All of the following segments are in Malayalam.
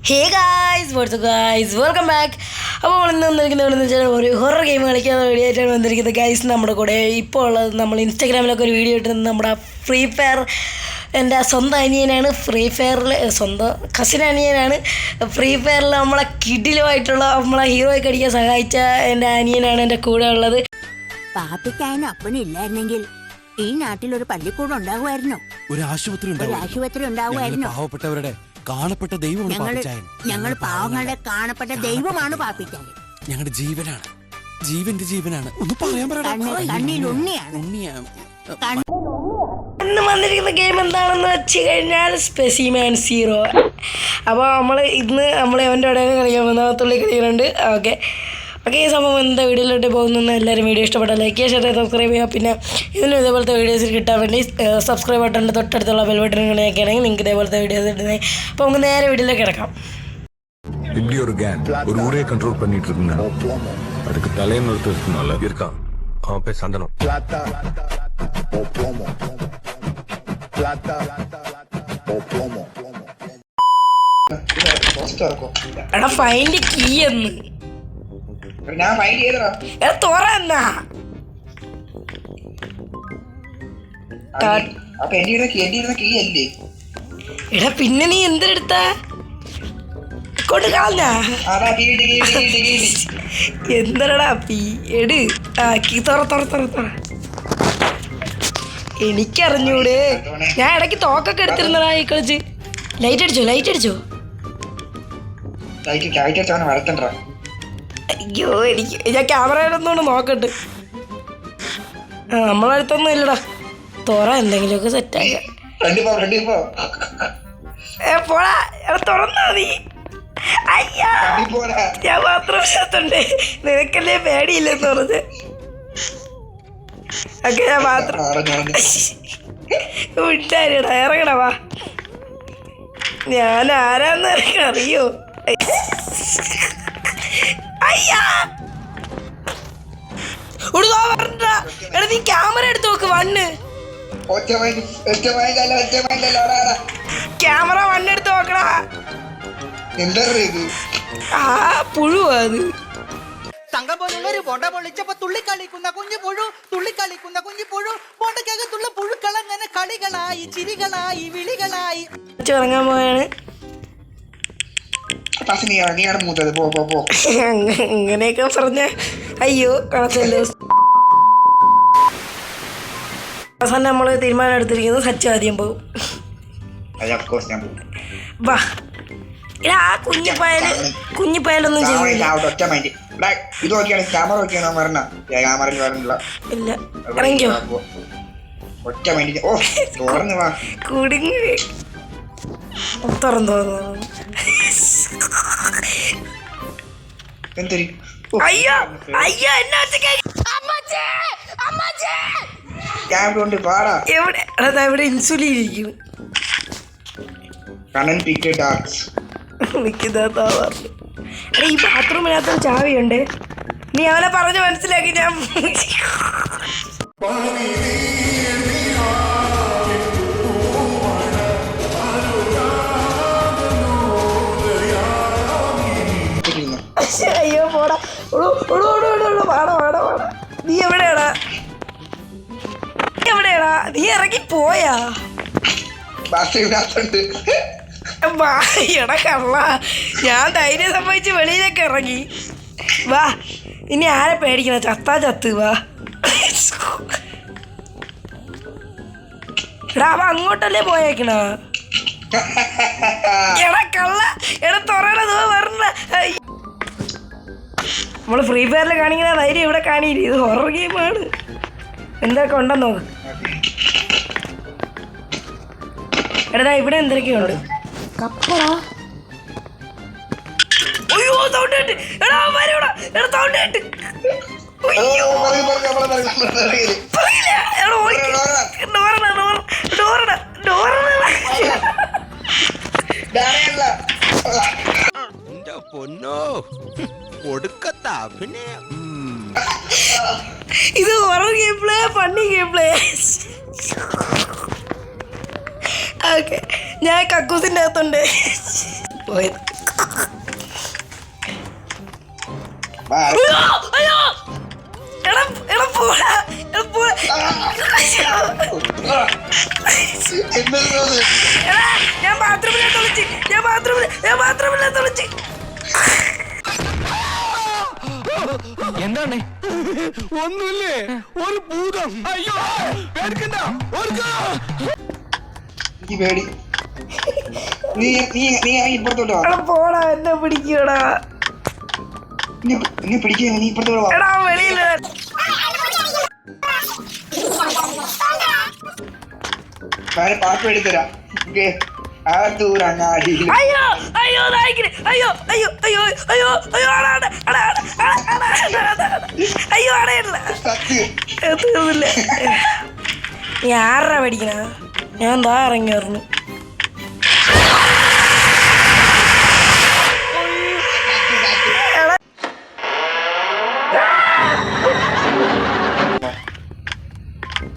ഹേ guys what's guys welcome back. അപ്പോൾ ഇന്ന് വന്നിരിക്കുന്നത് വെച്ചാൽ ഒരു ഹൊറർ ഗെയിം കളിക്കാനുള്ള വീഡിയോ ആയിട്ടാണ് വന്നിരിക്കുന്നത് ഗൈസ്. നമ്മുടെ കൂടെ ഇപ്പോൾ ഉള്ളത് നമ്മൾ ഇൻസ്റ്റാഗ്രാമിലൊക്കെ ഒരു വീഡിയോ ഇട്ടിരുന്നത് നമ്മുടെ ഫ്രീ ഫയർ എൻ്റെ സ്വന്തം അനിയനാണ്. ഫ്രീ ഫയറിൽ സ്വന്തം കസിൻ അനിയനാണ്. ഫ്രീ ഫയറിൽ നമ്മളെ കിഡിലുമായിട്ടുള്ള നമ്മളെ ഹീറോയ്ക്ക് അടിക്കാൻ സഹായിച്ച എൻ്റെ അനിയനാണ് എൻ്റെ കൂടെ ഉള്ളത്. പാപ്പിക്കായനും അപ്പനില്ലായിരുന്നെങ്കിൽ ഈ നാട്ടിൽ ഒരു പള്ളിക്കൂടം ഉണ്ടാകുമായിരുന്നോ? ഒരു ആശുപത്രി ഉണ്ടാകുമായിരുന്നോ? പാവപ്പെട്ടവരുടെ കാണപ്പെട്ട ദൈവമാണ്. ഞങ്ങൾ പാവങ്ങളുടെ കാണപ്പെട്ട ദൈവമാണ് പാപ്പിക്കായൻ. ഞങ്ങളുടെ ജീവനാണ്, ജീവന്റെ ജീവനാണ്. ഒന്ന് പറയാൻ കണ്ണിൽ ഉണ്ണിയാണ്. ഇന്ന് വന്നിരിക്കുന്ന ഗെയിം എന്താണെന്ന് വെച്ച് കഴിഞ്ഞാൽ സ്പെസിമാൻ സീറോ. അപ്പോൾ ഇന്ന് നമ്മൾ അവൻ്റെ അവിടെ കളിക്കാൻ പോകുന്ന തുള്ളി കളിക്കുന്നുണ്ട്. ഓക്കെ, ഈ സംഭവം എന്താ വീഡിയോയിലോട്ട് പോകുന്നു. എല്ലാവരും വീഡിയോ ഇഷ്ടപ്പെട്ടാൽ ലൈക്ക് ചെയ്യുക, ഷെയർ, സബ്സ്ക്രൈബ് ചെയ്യുക. പിന്നെ ഇതിന് ഇതേപോലത്തെ വീഡിയോസ് കിട്ടാൻ വേണ്ടി സബ്സ്ക്രൈബ് ബട്ടണിൻ്റെ തൊട്ടടുത്തുള്ള ബെൽ ബട്ടൺ കളിയാക്കുകയാണെങ്കിൽ നിങ്ങൾക്ക് ഇതേപോലത്തെ വീഡിയോസ് ഇടുന്നത്. അപ്പോൾ നമുക്ക് നേരെ വീഡിയോയിലേക്ക് കിടക്കാം. இப்படி ஒரு கேங் ஒரு ஊரே கண்ட்ரோல் பண்ணிட்டு இருந்தா அதுக்கு தலைன்னு ஒருத்தர் இருக்கான். அவன் பேர் சந்தனம். എടാ ഫൈൻഡ് കീ എന്ന് ഞാൻ ഫൈൻഡ് ചെയ്തടാ. തുറന്നാ അപ്പൊ എന്റെ കീ അല്ലേ? എടാ പിന്നെ നീ എന്തെടുത്താ കൊണ്ട് കളഞ്ഞ എന്തരടാ പീ എട്. കീ തുറ എനിക്കറിഞ്ഞൂടെ. ഞാൻ ഇടയ്ക്ക് തോക്കൊക്കെ എടുത്തിരുന്നടാ ഈ കളിച്ച്. ലൈറ്റ് അടിച്ചോ വളർത്തണ്ടാ. അയ്യോ ഞാൻ ക്യാമറയിലൊന്നുകൊണ്ട് നോക്കട്ടെ. നമ്മളെ അടുത്തൊന്നും ഇല്ലടാ. തുറ എന്തെങ്കിലുമൊക്കെ സെറ്റാക്കാം. പോടാ തുറന്നാ നീ. അയ്യാ ഞാൻ മാത്രം വിശ്വസുണ്ട്, നിനക്കല്ലേ പേടിയില്ലെന്ന് പറഞ്ഞ്. ഓക്കെ ഞാൻ മാത്രം വിട്ടാരിടാ. ഇറങ്ങണ വാ. ഞാൻ ആരാന്ന് അറിയോ? അയ്യാ എടാ നീ ക്യാമറ എടുത്ത് നോക്ക്. ക്യാമറ എടുത്ത് നോക്കടാ. ആ പുഴുവാ അത്. തങ്കം പോലുള്ളൊരു ബോണ്ട പൊളിച്ചപ്പോ തുള്ളിക്കളിക്കുന്ന കുഞ്ഞു പുഴു ബോണ്ടക്കകത്തുള്ള പുഴുക്കളങ്ങനെ കളികളായി ചിരികളായി വിളികളായി ഇറങ്ങാൻ പോയാണ്. അങ്ങനെയൊക്കെ പറഞ്ഞ അയ്യോ കാണത്തില്ലോ. അവസാനം നമ്മള് തീരുമാനം എടുത്തിരിക്കുന്നത് സച്ചു ആദ്യം പോകും. വാ ആ കുഞ്ഞിപ്പായാലൊന്നും ചെയ്യില്ല. ഇല്ല ഇറങ്ങിയോ കുടുങ്ങി തുറന്നു. അയ്യോ എന്നാ എവിടെ ഇൻസുലിൻ ഇരിക്കും. ഈ ബാത്റൂമിനകത്ത് ചാവിയുണ്ട്. നീ അവനെ പറഞ്ഞ് മനസ്സിലാക്കി. ഞാൻ അയ്യോ പോടാ. വാടാ. നീ എവിടെയാടാ? നീ ഇറങ്ങി പോയാ? എടാ കള്ള, ഞാൻ ധൈര്യം സംഭവിച്ച് വെളിയിലേക്ക് ഇറങ്ങി. വാ ഇനി ആരെ പേടിക്കണ? ചത്ത് വാ. എടാ അവ അങ്ങോട്ടല്ലേ പോയേക്കണ? എടാ കള്ള, എടാ തുറയണത് വരണ. നമ്മള് ഫ്രീ ഫയറിൽ കാണിക്കുന്ന ധൈര്യം ഇവിടെ കാണിയില്ല. ഇത് ഹൊറർ ഗെയിമാണ്. എന്തൊക്കെ ഉണ്ടെന്ന് നോക്ക്. എടാ ഇവിടെ എന്തൊക്കെയുണ്ട്? കപ്പളാ. അയ്യോ സൗണ്ട് കേട്ട്. എടാ സൗണ്ട് കേട്ട്. പൊന്നോ ഒടുക്കത്ത അഭിനയം. ഇത് horror game play, funny game play. Okay ഞാൻ കക്കൂസിൻ്റെ അകത്തുണ്ട് പോയത്. വാ. അയ്യോ അയ്യോ എടാ എടാ പോടാ എടാ പോടാ അയ്യോ. എന്താണ് എടാ ഞാൻ ബാത്റൂമിലെ തൊളിച്ച് എന്താണ് ഒന്നുമില്ലേ ഒരു ഭൂതം അയ്യോ പേടിക്കണ്ട ഓർക്കോ ഈ പേടി നീ നീ നീ ഇപ്പുറത്തോട്ട് വാ. എടാ പോടാ എന്നെ പിടിക്കടാ നീ പിടിക്കുക നീ ഇപ്പുറത്തോട്ട് വാ. എടാ വെളിയിൽ ഞാൻ പാട്ട് എടുത്തരാം. ആത്തൂരങ്ങാടിയിൽ അയ്യോ അയ്യോ നായിക്കിന് അയ്യോ അയ്യോ അയ്യോ അയ്യോ അയ്യോ അയ്യോ അടയില്ല സത്യം തീർന്നില്ല. നീ ആരാ പഠിക്കണ? ഞാൻ എന്താ ഇറങ്ങി പറഞ്ഞു.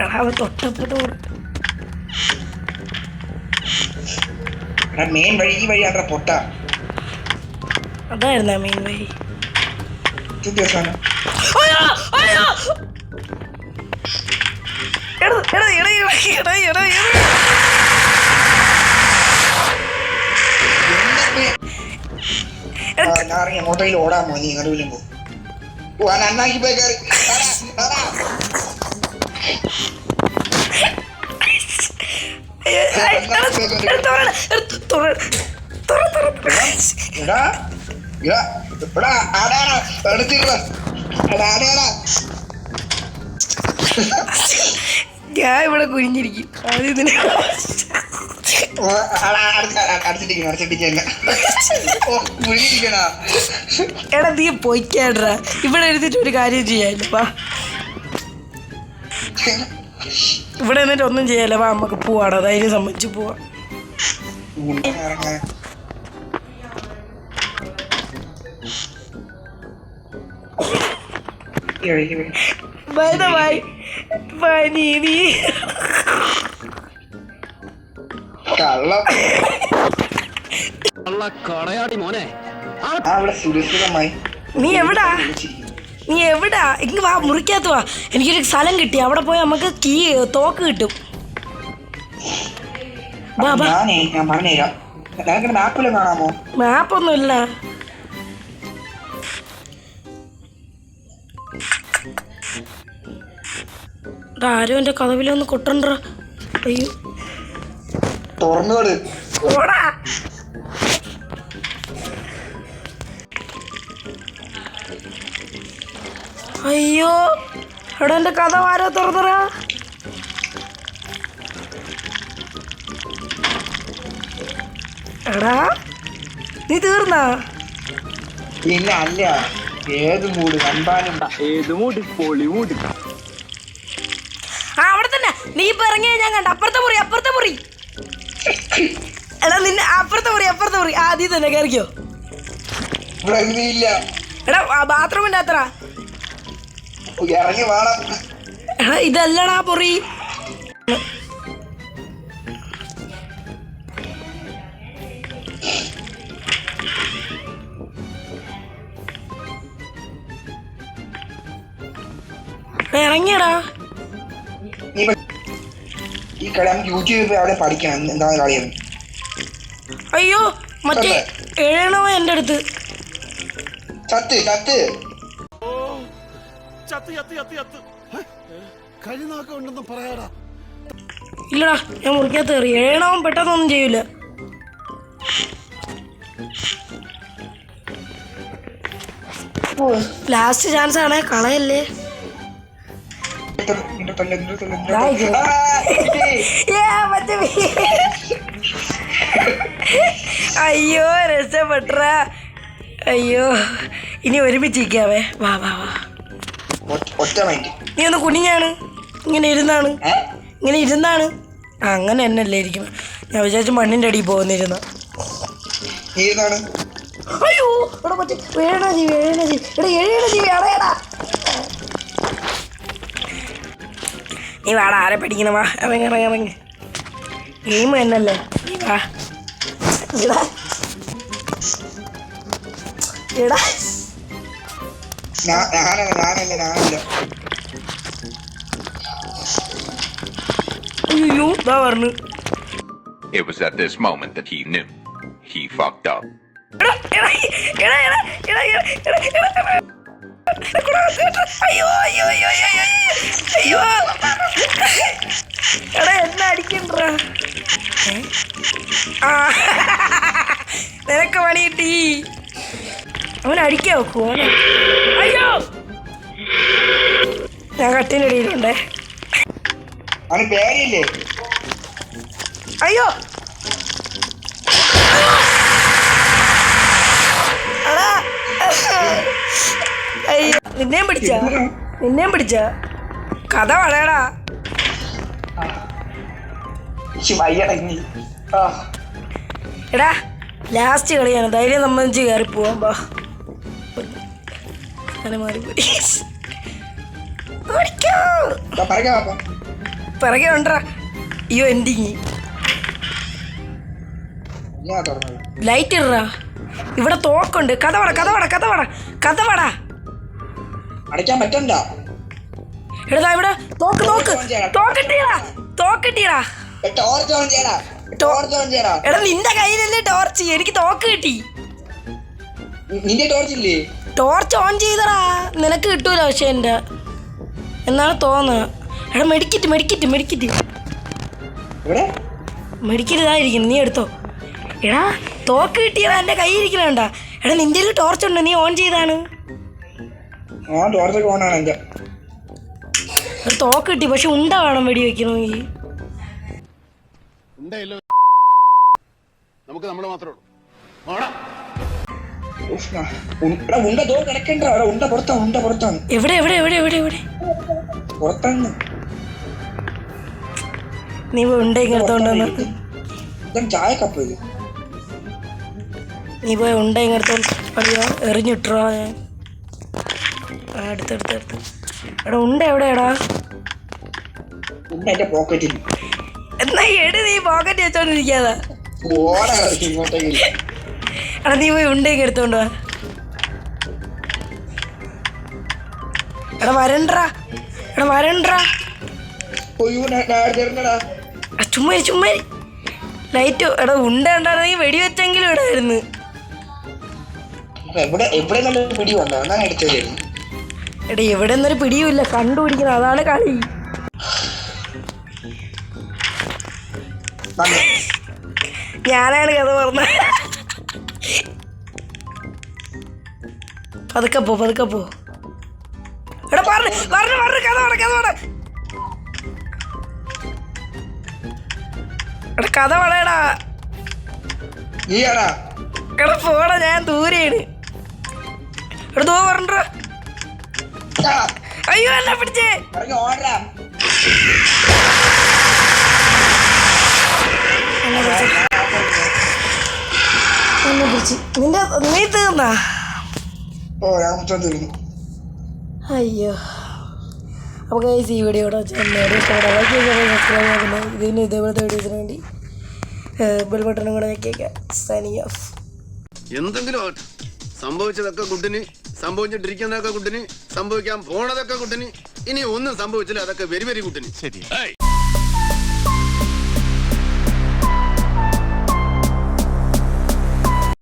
എടാ അവ തൊട്ടപ്പോട്ട് മെയിൻ വഴി ഈ വഴിയാണ്ട്രാ പൊട്ട. അതായിരുന്നാ മെയിൻ വഴി. ദിവസമാണ് അയ്യോ അയ്യോ എടാ എടാ എടാ എടാ എടാ എടാ ഞാൻ ഇറങ്ങി അങ്ങോട്ടേലും ഓടാമോ നീ ഇങ്ങോട്ട് വിളിയുമ്പോ നന്നാക്കി പോയി കയറി. ഞാൻ ഇവിടെ കുനിഞ്ഞിരിക്കും. ആദ്യം ഇതിനെ എടാ നീ പൊയ്ക്കാടാ. ഇവിടെ എഴുതിട്ട് ഒരു കാര്യം ചെയ്യാനില്ല. വാ ഇവിടെ എന്നിട്ട് ഒന്നും ചെയ്യാല്ല. വാ നമുക്ക് പോവാടാ. ധൈര്യം സമ്മതിച്ച് പോവാ. പനി നീ കടയാടി മോനെ അവിടെ സുരക്ഷിതമായി. നീ എവിടാ ഇങ്ങ് വാ, മുറിക്കകത്ത് വാ. എനിക്കൊരു സ്ഥലം കിട്ടി. അവിടെ പോയി നമുക്ക് തോക്ക് കിട്ടും. ഞാൻ പറഞ്ഞുതരാം. നിനക്ക് മാപ്പില് കാണാമോ? മാപ്പൊന്നും ഇല്ല. ആരും എന്റെ കഥവിലൊന്ന് കൊട്ടണ്ട. അയ്യോ തുറന്നോട്. ഓടാ. അയ്യോ എടാ എന്റെ കഥ ആരോ തുറന്നറ. എടാ നീ തീർന്നാ? പിന്നെ അല്ല, ഏത് മൂട് കണ്ടാലും ഏത് മൂടി പൊളി മൂടി. ആ അവിടെ തന്നെ. നീ ഇപ്പൊ ഇറങ്ങിയ ഞാൻ കണ്ട. അപ്പുറത്തെ മുറി എടാ നിന്നെ അപ്പുറത്തെ മുറി ആദ്യം തന്നെ കയറിക്കോ. ഇവിടെ ഇല്ല. എടാ ബാത്റൂമിന്റെ അത്ര. ഇറങ്ങി വേണം. എടാ ഇതല്ലടാ മുറി. ഇറങ്ങിയടാ. ഈ കളി നമുക്ക് യൂട്യൂബിൽ അവിടെ പഠിക്കണം എന്താണ് കളിയാണ്. അയ്യോ മറ്റേ എഴണോ എൻ്റെ അടുത്ത്. ചത്ത് ചത്ത് കഴിനാക്കുണ്ടെന്ന് പറയാടാ. ഇല്ലടാ ഞാൻ മുറിക്കകത്ത് കയറി. എഴണവും പെട്ടെന്നൊന്നും ചെയ്യൂല. ലാസ്റ്റ് ചാൻസ് ആണ്, കളയല്ലേ. അയ്യോ രക്ഷപ്പെട്ട. അയ്യോ ഇനി ഒരുമിച്ചിരിക്കാവേ. വാ വാ വാ. നീ ഒന്ന് കുനിഞ്ഞാണ്. ഇങ്ങനെ ഇരുന്നാണ്. അങ്ങനെ എന്നല്ലേ ഇരിക്കണം. ഞാൻ വിചാരിച്ചു മണ്ണിൻ്റെ അടിയിൽ പോകുന്നിരുന്ന. അയ്യോ ഇവിടെ മറ്റേ വേണ ജീവി എടാ എഴയണ ജീവി അടയടാ. നീ വാടാ. ആരെ പഠിക്കുന്ന? വാ ഇറങ്ങി. ഗെയിം തന്നെയല്ലേ. നീ വാ. എടാ ഞാനല്ല അയ്യോ ഇതാ പറഞ്ഞു. It was at this moment that he knew. He fucked up. എടാ, എടാ, എടാ, എടാ, എടാ, എടാ, എടാ, എടാ, എടാ. അയ്യോ അയ്യോ അയ്യോ അയ്യോ എടാ എന്നെ അടിക്കണ്ടാ. നിനക്ക് പണി കിട്ടി. അവൻ അടിക്കാൻ വെക്കുവോ? അയ്യോ ഞാൻ കട്ടിനടിയിലുണ്ടേ. അവന് പേടിയില്ലേ? അയ്യോ എടാ അയ്യോ നിന്നെയും പിടിച്ച കഥ വളയടാ. വയ്യടങ്ങി. എടാ ലാസ്റ്റ് കളിയാണ്, ധൈര്യം സംബന്ധിച്ച് കയറി പോവാം. ബാ അങ്ങനെ മാറിപ്പോയി. പിറകെ ഉണ്ടാ. അയ്യോ എന്തിങ്ങി ലൈറ്റ് ഇടറാ. ഇവിടെ തോക്കുണ്ട്. കഥ വട. അടയ്ക്കാൻ പറ്റണ്ട. എടാ ഇവിടെ തോക്കിട്ടീടാ. എടാ നിന്റെ കയ്യിലല്ലേ ടോർച്ച്, എനിക്ക് തോക്ക് കിട്ടി. നിന്റെ ടോർച്ചില്ലേ? ടോർച്ച് ഓൺ ചെയ്തടാ, നിനക്ക് കിട്ടൂല. പക്ഷെ എൻ്റെ എന്നാണ് തോന്നുന്നത്. എടാ മെഡിക്കറ്റ് ഇതായിരിക്കും, നീ എടുത്തോ. എടാ തോക്ക് കിട്ടിയടാ, എൻ്റെ കയ്യിൽ ഇരിക്കണണ്ട. എടാ നിന്റെ ടോർച്ച് ഉണ്ട്, നീ ഓൺ ചെയ്താണ്. ടോർച്ചൊക്കെ ഓണാണ് എൻ്റെ. തോക്ക് കിട്ടി, പക്ഷെ ഉണ്ട വേണം വെടി വെക്കണമെങ്കിൽ. നമുക്ക് നമ്മൾ മാത്രമേ ഉണ്ട തോ കിടക്കണ്ട. ഉണ്ട പുറത്താണ്. എവിടെ പുറത്താണ്. നീ ഉണ്ട ഇങ്ങെടുത്തോണ്ടെന്ന്. ചായ കപ്പ് ഇത്. നീ പോയി ഉണ്ട ഇങ്ങെടുത്തോണ്ട് അറിയാ എറിഞ്ഞിട്ടോ. ഞാൻ അടുത്തെടുത്ത് എടാ ഉണ്ട എവിടെയാടാ? ഉണ്ട എന്റെ പോക്കറ്റിൽ. എന്നാ എട്, നീ പോക്കറ്റ് വെച്ചോണ്ടിരിക്കാതാ. എടാ നീ പോയി ഉണ്ടേക്ക് എടുത്തോണ്ട് വാ. എടാ വരണ്ടാ. ചുമ്മാ ലൈറ്റ്. എടാ ഉണ്ട ഉണ്ടായിരുന്നെങ്കിൽ വെടിവെച്ചെങ്കിലും ഇടായിരുന്നു. എവിടെ നല്ല പിടി വന്നോ? എന്നാ എടുത്തതായിരുന്നു. എടാ എവിടെ നിന്നൊരു പിടിയുമില്ല, കണ്ടുപിടിക്കണം, അതാണ് കളി. ഞാനാണ് കഥ പറഞ്ഞ. പതുക്കെ പോ. എടാ പറഞ്ഞു കഥ വളയടാ. എടാ പോടാ, ഞാൻ ദൂരെയാണ്. എടാ ദോ പറഞ്ഞ. അയ്യോ എന്നെ പിടിച്ചേ. നീ തീർന്നാ? അയ്യോ. അപ്പോൾ ഗൈസ് ഈ വീഡിയോ ഇവിടെ ഇതിന് ഇതേപോലത്തെ വീഡിയോസിന് വേണ്ടി ബെൽ ബട്ടണും കൂടെ ഞെക്കിയേക്കാം. Signing off. എന്തെങ്കിലും സംഭവിച്ചതൊക്കെ കുട്ടിന്, സംഭവിച്ചിട്ടിരിക്കുന്നതൊക്കെ കുട്ടിന്, സംഭവിക്കാൻ പോണതൊക്കെ കുട്ടിന്, ഇനി ഒന്നും സംഭവിച്ചില്ല അതൊക്കെ വെരി കുട്ടിന്. ശരി.